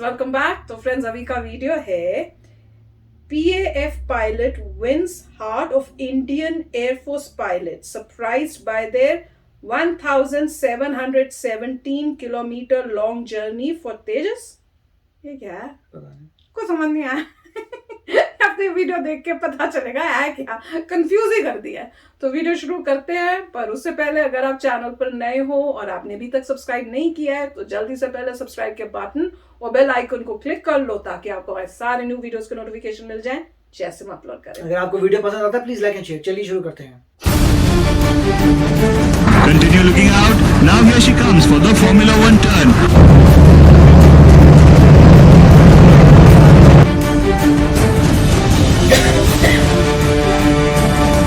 Welcome back. तो friends अभी का वीडियो है PAF pilot wins heart of Indian air force pilot surprised by their 1717 kilometre long journey for Tejas. ये क्या है? कुछ समझ नहीं आया। अपने वीडियो देख के पता चलेगा है क्या, कंफ्यूज ही कर दिया। तो वीडियो शुरू करते हैं, पर उससे पहले अगर आप चैनल पर नए हो और आपने अभी तक सब्सक्राइब नहीं किया है तो जल्दी से पहले सब्सक्राइब के बटन और बेल आइकन को क्लिक कर लो ताकि आपको सारे न्यू वीडियोस के नोटिफिकेशन मिल जाएं जैसे हम अपलोड करें। अगर आपको वीडियो पसंद आता है प्लीज लाइक एंड शेयर। चलिए शुरू करते हैं। Continue looking out. Now here she comes for the Formula 1 turn.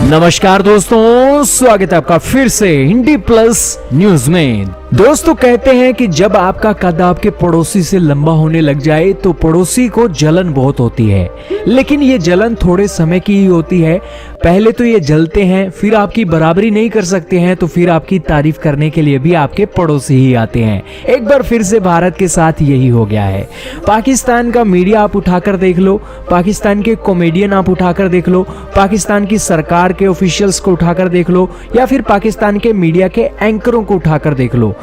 नमस्कार दोस्तों, स्वागत है आपका फिर से हिंदी प्लस न्यूज में। दोस्तों कहते हैं कि जब आपका कद आपके पड़ोसी से लंबा होने लग जाए तो पड़ोसी को जलन बहुत होती है, लेकिन ये जलन थोड़े समय की ही होती है। पहले तो ये जलते हैं, फिर आपकी बराबरी नहीं कर सकते हैं, तो फिर आपकी तारीफ करने के लिए भी आपके पड़ोसी ही आते हैं। एक बार फिर से भारत के साथ यही हो गया है। पाकिस्तान का मीडिया आप उठाकर देख लो, पाकिस्तान के कॉमेडियन आप उठाकर देख लो, पाकिस्तान की सरकार के ऑफिशियल्स को उठाकर देख लो, या फिर पाकिस्तान के मीडिया के एंकरों को उठाकर देख लो,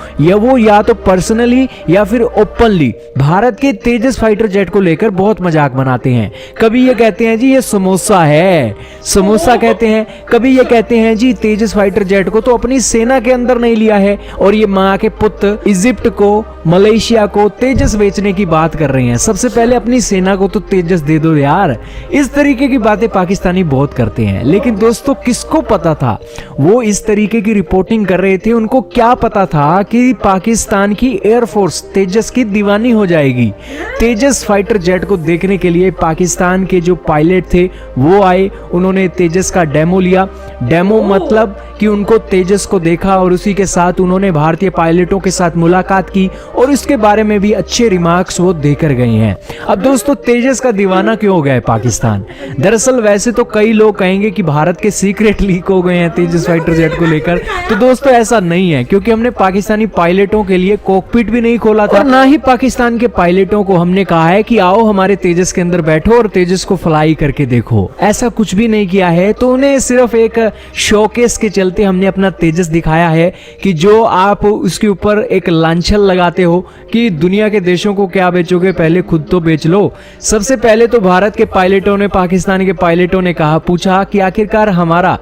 या तो पर्सनली या फिर ओपनली भारत के तेजस फाइटर जेट को लेकर बहुत मजाक बनाते हैं। कभी ये कहते हैं जी ये समोसा है, समोसा कहते हैं, कभी ये कहते हैं जी तेजस फाइटर जेट को तो अपनी सेना के अंदर नहीं लिया है और ये मां के पुत्र इजिप्ट को, मलेशिया को तेजस बेचने की बात कर रहे हैं। सबसे पहले अपनी सेना को तो तेजस दे दो यार। इस तरीके की बातें पाकिस्तानी बहुत करते हैं, लेकिन दोस्तों किसको पता था वो इस तरीके की रिपोर्टिंग कर रहे थे? उनको क्या पता था कि पाकिस्तान की एयरफोर्स तेजस की दीवानी हो जाएगी। तेजस फाइटर जेट को देखने के लिए पाकिस्तान के जो पायलट थे वो आए, उन्होंने तेजस का डेमो लिया। डेमो मतलब कि उनको तेजस को देखा और उसी के साथ उन्होंने भारतीय पायलटों के साथ मुलाकात की और इसके बारे में भी अच्छे रिमार्क्स वो देकर गए हैं। अब दोस्तों तेजस का दीवाना क्यों हो गया है पाकिस्तान? दरअसल वैसे तो कई लोग कहेंगे कि भारत के सीक्रेट लीक हो गए हैं तेजस फाइटर जेट को लेकर, तो दोस्तों ऐसा नहीं है, क्योंकि हमने पाकिस्तानी पायलटों के लिए कॉकपिट भी नहीं खोला था, ना ही पाकिस्तान के पायलटों को हमने कहा है कि आओ हमारे तेजस के अंदर बैठो और तेजस को फ्लाई करके देखो। ऐसा कुछ भी नहीं किया है। तो उन्हें सिर्फ एक शोकेस के चलते हमने अपना तेजस दिखाया है कि जो आप उसके ऊपर एक लांछन लगाते हो कि दुनिया के देशों को क्या बेचोगे, पहले खुद तो बेच लो। सबसे पहले तो भारत के पायलटों ने पाकिस्तान के पायलटों ने पूछा कि आखिरकार हमारा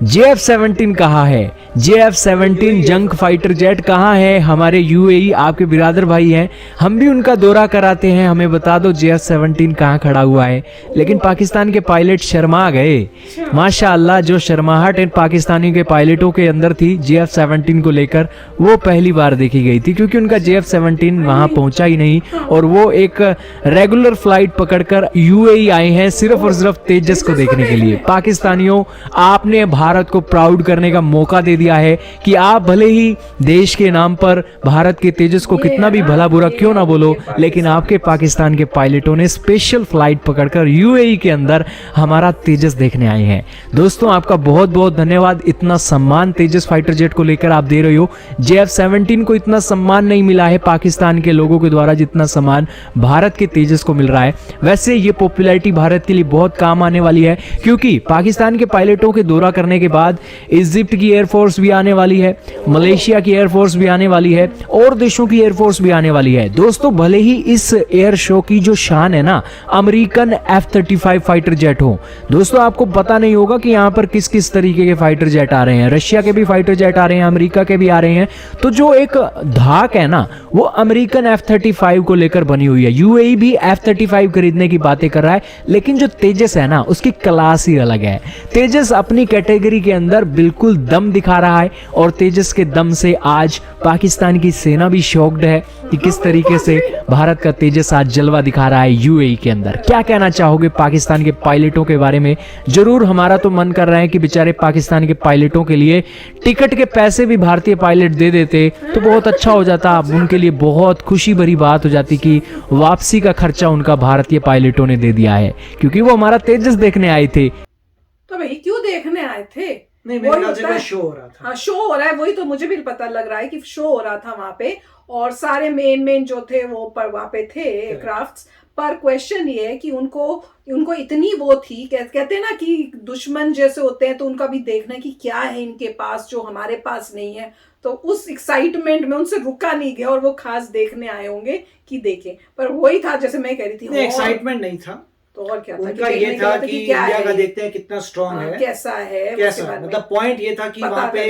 JF-17 कहाँ है, JF-17 जंग फाइटर जेट कहाँ है? हमारे UAE आपके बिरादर भाई हैं, हम भी उनका दौरा कराते हैं, हमें बता दो JF-17 कहाँ खड़ा हुआ है। लेकिन पाकिस्तान के पायलट शर्मा गए। माशाअल्लाह, जो शर्माहट पाकिस्तानी के पायलटों के अंदर थी JF-17 को लेकर वो पहली बार देखी गई थी, क्योंकि उनका JF-17 वहां पहुंचा ही नहीं और वो एक रेगुलर फ्लाइट पकड़कर UAE आए हैं सिर्फ और सिर्फ तेजस को देखने के लिए। पाकिस्तानियों, आपने भारत को प्राउड करने का मौका दे दिया है कि आप भले ही देश के नाम पर भारत के तेजस को कितना भी भला बुरा क्यों ना बोलो, लेकिन आपके पाकिस्तान के पायलटों ने स्पेशल फ्लाइट पकड़कर UAE के अंदर हमारा तेजस देखने आए हैं। दोस्तों आपका बहुत बहुत धन्यवाद। इतना सम्मान तेजस फाइटर जेट को लेकर आप दे रहे हो। JF-17 को इतना सम्मान नहीं मिला है पाकिस्तान के लोगों के द्वारा जितना सम्मान भारत के तेजस को मिल रहा है। वैसे ये पॉपुलैरिटी भारत के लिए बहुत काम आने वाली है, क्योंकि पाकिस्तान के पायलटों के दौरा करने के बाद इजिप्ट की एयरफोर्स भी आने वाली है, मलेशिया की एयरफोर्स भी आने वाली है और देशों की एयरफोर्स भी आने वाली है। दोस्तों भले ही इस एयर शो की जो शान है ना अमेरिकन F-35 फाइटर जेट हो, दोस्तों आपको पता नहीं होगा कि यहाँ पर किस किस तरीके के फाइटर जेट आ रहे हैं। रशिया के भी फाइटर जेट आ रहे हैं, अमेरिका के भी आ रहे हैं। तो जो एक धाक है ना वो अमेरिकन F-35 को लेकर बनी हुई है। UAE भी F-35 खरीदने की बातें कर रहा है, लेकिन जो तेजस है ना उसकी क्लास ही अलग है। तेजस अपनी कैटेगरी के अंदर बिल्कुल दम दिखा रहा है और तेजस के दम से आज पाकिस्तान की सेना भी शॉक्ड है कि किस तरीके से भारत का तेजस आज जलवा दिखा रहा है UAE के अंदर। क्या कहना चाहोगे पाकिस्तान के पायलटों के बारे में? जरूर हमारा तो मन कर रहा है कि बेचारे पाकिस्तान के पायलटों के लिए टिकट के पैसे भी भारतीय पायलट दे देते तो बहुत अच्छा हो जाता, उनके लिए बहुत खुशी भरी बात हो जाती कि वापसी का खर्चा उनका भारतीय पायलटों ने दे दिया है, क्योंकि वो हमारा तेजस देखने आए थे। तो भाई क्यों देखने आए थे? नहीं, मेरे ख्याल से कोई शो हो रहा था। हाँ, शो हो रहा है, वही तो मुझे भी पता लग रहा है कि शो हो रहा था वहां पे, और सारे मेन जो थे वो पर वहां पे थे एयरक्राफ्ट्स। पर क्वेश्चन ये है कि उनको इतनी वो थी, कहते हैं ना कि दुश्मन जैसे होते हैं, तो उनका भी देखना कि क्या है इनके पास जो हमारे पास नहीं है। तो उस एक्साइटमेंट में उनसे रुका नहीं गया, और वो खास देखने आए होंगे कि देखें। पर वही था जैसे मैं कह रही थी, एक्साइटमेंट नहीं था, तो और क्या था, उनका ये था कि इंडिया का देखते हैं कितना स्ट्रांग है, कैसा है, मतलब पॉइंट ये था कि वहां पे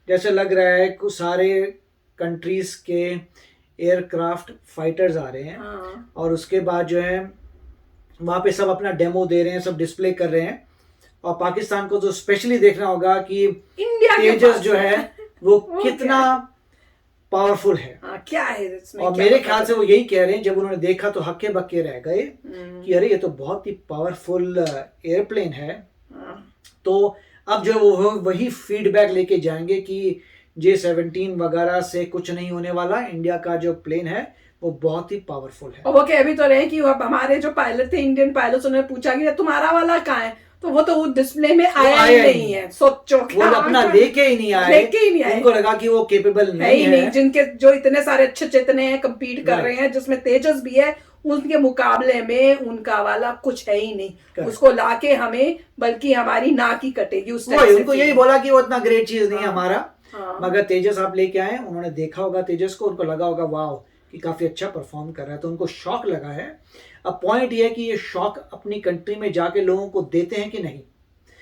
जैसे लग रहा है कुछ सारे कंट्रीज के एयरक्राफ्ट फाइटर्स आ रहे हैं, और उसके बाद जो है वहां पे सब अपना डेमो दे रहे हैं, सब डिस्प्ले कर रहे हैं। और पाकिस्तान को तो स्पेशली देखना होगा कि इंडिया तेजस जो है वो कितना पावरफुल है, क्या है इसमें। और मेरे ख्याल से वो यही कह रहे हैं, जब उन्होंने देखा तो हक्के बक्के रह गए कि अरे ये तो बहुत ही पावरफुल एयरप्लेन है। तो अब जो वो वही फीडबैक लेके जाएंगे कि J-17 वगैरह से कुछ नहीं होने वाला, इंडिया का जो प्लेन है वो बहुत ही पावरफुल है। और वो कह भी तो रहे कि अब हमारे जो पायलट थे, इंडियन पायलट्स, उन्होंने पूछा कि तुम्हारा वाला कहाँ है, तो वो तो डिस्प्ले में आया ही नहीं है। सोचो, वो अपना लेके ही नहीं आए, उनको लगा कि वो केपेबल नहीं है। जिनके जो इतने सारे अच्छे चेतने हैं, कम्पीट कर रहे हैं, जिसमें तेजस भी है, उनके मुकाबले में उनका वाला कुछ है ही नहीं। उसको लाके हमें बल्कि हमारी नाक ही कटेगी उस टाइम से। उनको यही बोला कि वो इतना ग्रेट चीज नहीं है हमारा, मगर तेजस आप लेके आए, उन्होंने देखा होगा तेजस को, उनको लगा होगा वाह कि काफी अच्छा परफॉर्म कर रहा है, तो उनको शौक लगा है। अब पॉइंट ये है कि ये शौक अपनी कंट्री में जाके लोगों को देते हैं कि नहीं,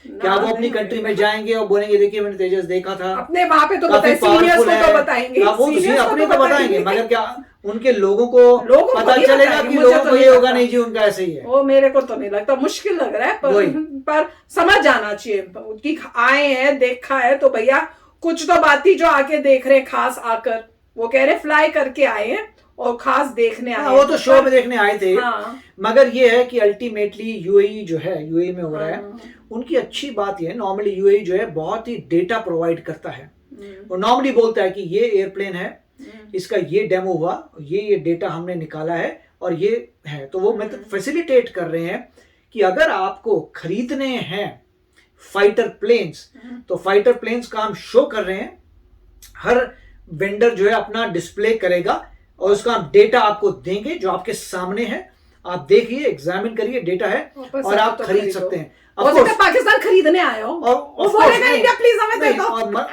क्या वो अपनी कंट्री में जाएंगे और बोलेंगे देखिए मैंने तेजस देखा था, अपने वहां पे तो सीनियर्स को तो बताएंगे, वो अपने तो बताएंगे, मगर क्या उनके लोगों को पता चलेगा कि लोगों को ये होगा नहीं जी उनका ऐसे ही है। वो मेरे को तो नहीं लगता, मुश्किल लग रहा है, पर समझ जाना चाहिए कि आए हैं, देखा है तो भैया कुछ तो बात ही, जो आके देख रहे हैं खास आकर, वो कह रहे फ्लाई करके आए हैं और खास देखने आए हैं। वो तो शो में देखने आए थे। मगर ये है कि अल्टीमेटली यूएई जो है, यूएई में हो रहा है, उनकी अच्छी बात ये है, नॉर्मली यूएई जो है बहुत ही डेटा प्रोवाइड करता है। वो नॉर्मली बोलता है कि ये एयरप्लेन है, इसका ये डेमो हुआ, ये डेटा हमने निकाला है और ये है। तो वो मतलब फैसिलिटेट कर रहे हैं कि अगर आपको खरीदने हैं फाइटर प्लेन्स, तो फाइटर प्लेन्स का हम शो कर रहे हैं, हर वेंडर जो है अपना डिस्प्ले करेगा और उसका डेटा आपको देंगे जो आपके सामने है, आप देखिए, एग्जामिन करिए, डेटा है और आप खरीद सकते हैं। पाकिस्तान खरीदने आए हो और इंडिया प्लीज हमें दे दो।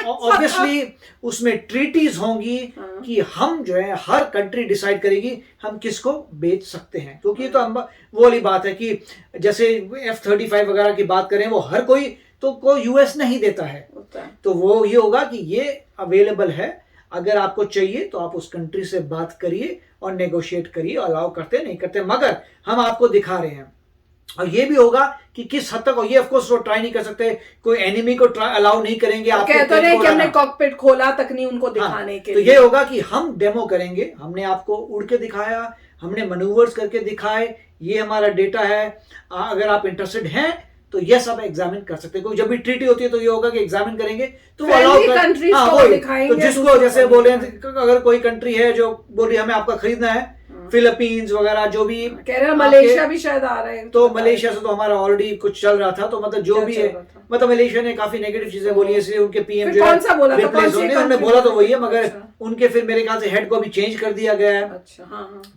ऑब्वियसली उसमें ट्रीटीज होंगी कि हम जो है, हर कंट्री डिसाइड करेगी हम किसको बेच सकते हैं, क्योंकि तो वो वाली बात है कि जैसे F-35 वगैरह की बात करें, वो हर कोई तो कोई यूएस नहीं देता है, तो वो ये होगा कि ये अवेलेबल है, अगर आपको चाहिए तो आप उस कंट्री से बात करिए और नेगोशिएट करिए, अलाउ करते नहीं करते, मगर हम आपको दिखा रहे हैं। और ये भी होगा कि किस हद तक, और ये ऑफ कोर्स वो ट्राई नहीं कर सकते, कोई एनिमी को अलाउ नहीं करेंगे। आप कहते हैं कि हमने कॉकपिट खोला तक नहीं उनको दिखाने के लिए। तो ये होगा कि हम डेमो करेंगे, हमने आपको उड़ के दिखाया, हमने मैन्यूवर्स करके दिखाए, ये हमारा डेटा है, अगर आप इंटरेस्टेड हैं तो ये सब एग्जामिन कर सकते हैं। कोई जब भी ट्रीटी होती है तो ये होगा कि एग्जामिन करेंगे, तो वो अलाउ कर, तो जिसको जैसे बोले, अगर कोई कंट्री है जो बोली हमें आपका खरीदना है, फिलीपींस वगैरह जो भी कह रहे हैं, मलेशिया भी शायद आ रहे हैं, तो मलेशिया से तो हमारा ऑलरेडी कुछ चल रहा था, तो मतलब जो भी है, मतलब मलेशिया ने काफी नेगेटिव चीजें बोली, इसलिए उनके पीएम जो है रिप्लेस होने, उन्होंने बोला तो वही है, मगर उनके फिर मेरे ख्याल से हेड को भी चेंज कर दिया गया है।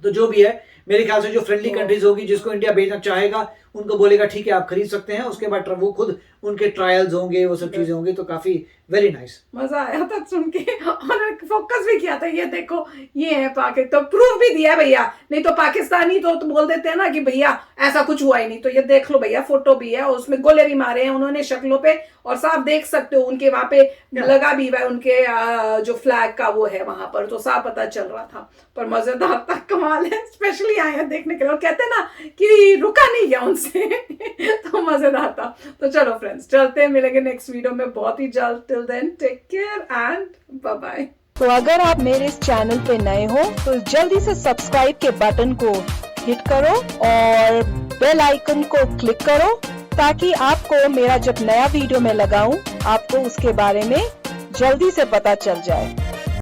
तो जो भी है, मेरे ख्याल से जो फ्रेंडली कंट्रीज होगी, जिसको इंडिया भेजना चाहेगा, उनको बोलेगा ठीक है आप खरीद सकते हैं, उसके बाद वो खुद उनके ट्रायल्स होंगे, वो सब चीजें होंगी, तो काफी वेरी नाइस। मजा आया था सुन के, और फोकस भी किया था, ये देखो ये है पाकिस्तान, तो प्रूफ भी दिया भैया, नहीं तो पाकिस्तानी तो बोल देते हैं ना कि भैया ऐसा कुछ हुआ ही नहीं, तो ये देख लो भैया, फोटो भी है, और उसमें गोले भी मारे हैं उन्होंने शक्लों पे, और साफ देख सकते हो उनके वहां पे लगा भी हुआ है, उनके जो फ्लैग का वो है वहां पर, तो साफ पता चल रहा था। पर मजेदार था, कमाल है, स्पेशली आए हैं देखने के लिए, और कहते हैं ना कि रुका नहीं गया उनसे तो मजेदार था। तो चलो फ्रेंड्स, चलते हैं, मिलेंगे नेक्स्ट वीडियो में बहुत ही जल्द। Till then take care and bye bye. तो अगर आप मेरे इस चैनल पे नए हो तो जल्दी से सब्सक्राइब के बटन को हिट करो और बेल आइकन को क्लिक करो, ताकि आपको मेरा जब नया वीडियो मैं लगाऊं, आपको उसके बारे में जल्दी से पता चल जाए।